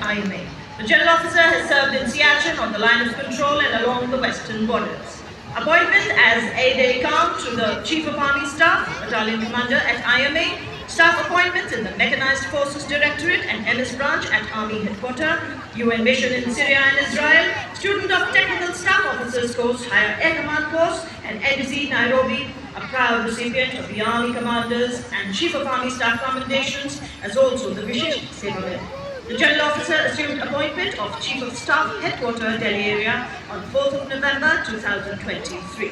at IMA. The General Officer has served in Siachen on the line of control and along the western borders. Appointment as aide-de-camp to the Chief of Army Staff, Battalion Commander at IMA, staff appointments in the Mechanized Forces Directorate and MS Branch at Army Headquarters, UN Mission in Syria and Israel, student of Technical Staff Officers Course, Higher Air Command Course, and NDC Nairobi, a proud recipient of the Army Commanders and Chief of Army Staff Commendations, as also the Vishesh Seva Medal. The General Officer assumed appointment of Chief of Staff Headquarters, Delhi area on 4th of November 2023.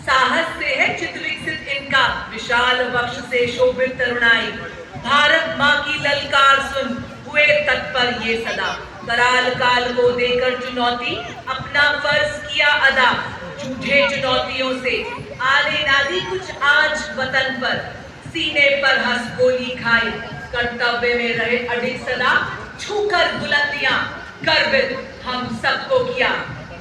साहस से है चित विकसित इनका, विशाल वक्ष से शोभित तरुणाई। भारत माँ की ललकार सुन हुए तत्पर ये सदा, कराल काल को देकर चुनौती अपना फर्ज किया अदा। जूझे चुनौतियों से आने ना दी कुछ आज वतन पर, सीने पर हंस गोली खाई, कर्तव्य में रहे अडिग सदा। छूकर बुलंदियां गर्वित हम सबको किया,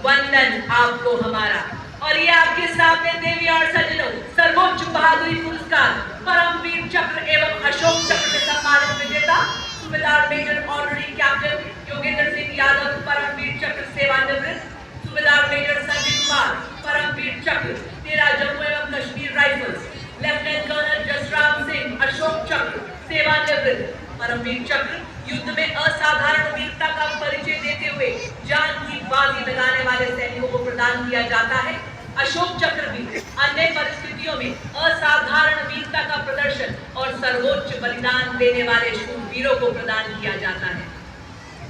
वंदन आपको हमारा। और ये आपके सामने देवी और सज्जनों, सर्वोच्च बहादुरी पुरस्कार परमवीर चक्र एवं अशोक चक्र से सम्मानित विजेता Subedar major honorary captain Yogendra Singh Yadav, Paramvir Chakra सेवानिवृत्त। सूबेदार मेजर संजय कुमार, परमवीर चक्र 13 जम्मू एवं Kashmir rifles. Lieutenant colonel Jasram Singh, Ashok Chakra सेवानिवृत्त। परमवीर चक्र युद्ध में असाधारण वीरता का परिचय देते हुए जान की बाजी लगाने वाले सैनिकों को प्रदान किया जाता है। अशोक चक्र भी अन्य परिस्थितियों में असाधारण वीरता का प्रदर्शन और सर्वोच्च बलिदान देने वाले शूरवीरों को प्रदान किया जाता है।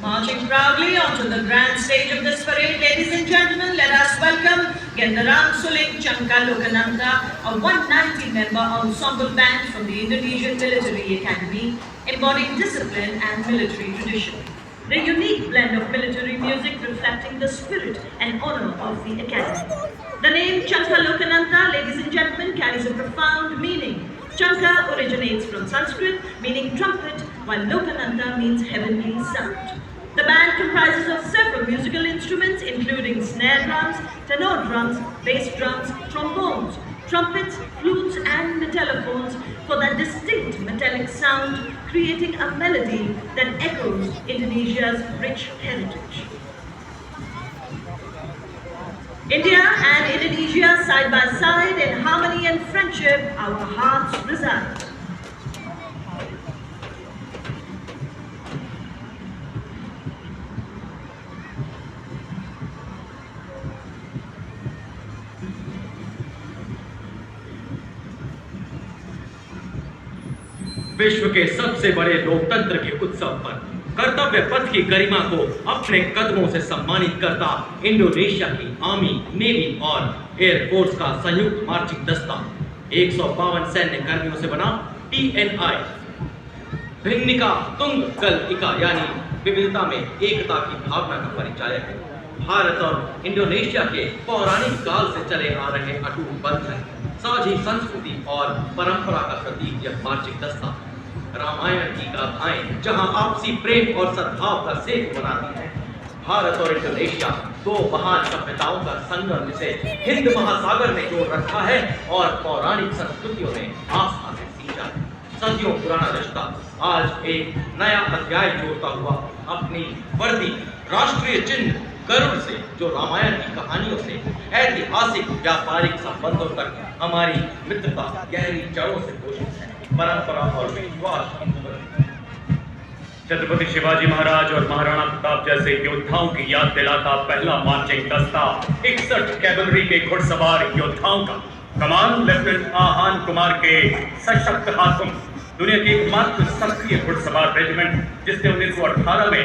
Marching proudly onto the grand stage of this parade, ladies and gentlemen, let us welcome Gendaram Suling Chanka Lokananta, a 190-member ensemble band from the Indonesian Military Academy, embodying discipline and military tradition. The unique blend of military music reflecting the spirit and honor of the Academy. The name Chanka Lokananta, ladies and gentlemen, carries a profound meaning. Chanka originates from Sanskrit, meaning trumpet, while Lokananta means heavenly sound. The band comprises of several musical instruments, including snare drums, tenor drums, bass drums, trombones, trumpets, flutes, and metallophones for that distinct metallic sound, creating a melody that echoes Indonesia's rich heritage. India and Indonesia side by side in harmony and friendship, our hearts reside. विश्व के सबसे बड़े लोकतंत्र के उत्सव पर कर्तव्य पथ की गरिमा को अपने कदमों से सम्मानित करता इंडोनेशिया की आर्मी, नेवी और एयरफोर्स का संयुक्त मार्चिंग दस्ता 152 सैन्य कर्मियों से बना TNI भिन्निका तुंगकल इका यानी विविधता में एकता की भावना का परिचायक है। भारत और इंडोनेशिया के पौराणिक काल से चले आ रहे अटूट बंधन है, साझी संस्कृति और परंपरा का प्रतीक यह मार्चिंग दस्ता रामायण की गाथाएं जहां आपसी प्रेम और सद्भाव का सेतु बनाती हैं। भारत और इंडोनेशिया दो महान सभ्यताओं का संगम जिसे हिंद महासागर ने जोड़ रखा है और पौराणिक संस्कृतियों ने आस्था से सींचा है। सदियों पुराना रिश्ता आज एक नया अध्याय जोड़ता हुआ अपनी वर्दी राष्ट्रीय चिन्ह गरुड़ से, जो रामायण की कहानियों से ऐतिहासिक व्यापारिक संबंधों तक हमारी मित्रता गहरी जड़ों से पोषित है, परंपरा और विश्वास। छत्रपति शिवाजी महाराज और महाराणा प्रताप जैसे योद्धाओं की याद दिलाता पहला मार्चिंग दस्ता 61 कैवलरी के घुड़सवार योद्धाओं का कमान लेफ्टिनेंट आहान कुमार के सशक्त हाथों दुनिया की एकमात्र सक्रिय घुड़सवार रेजिमेंट जिसने 1918 में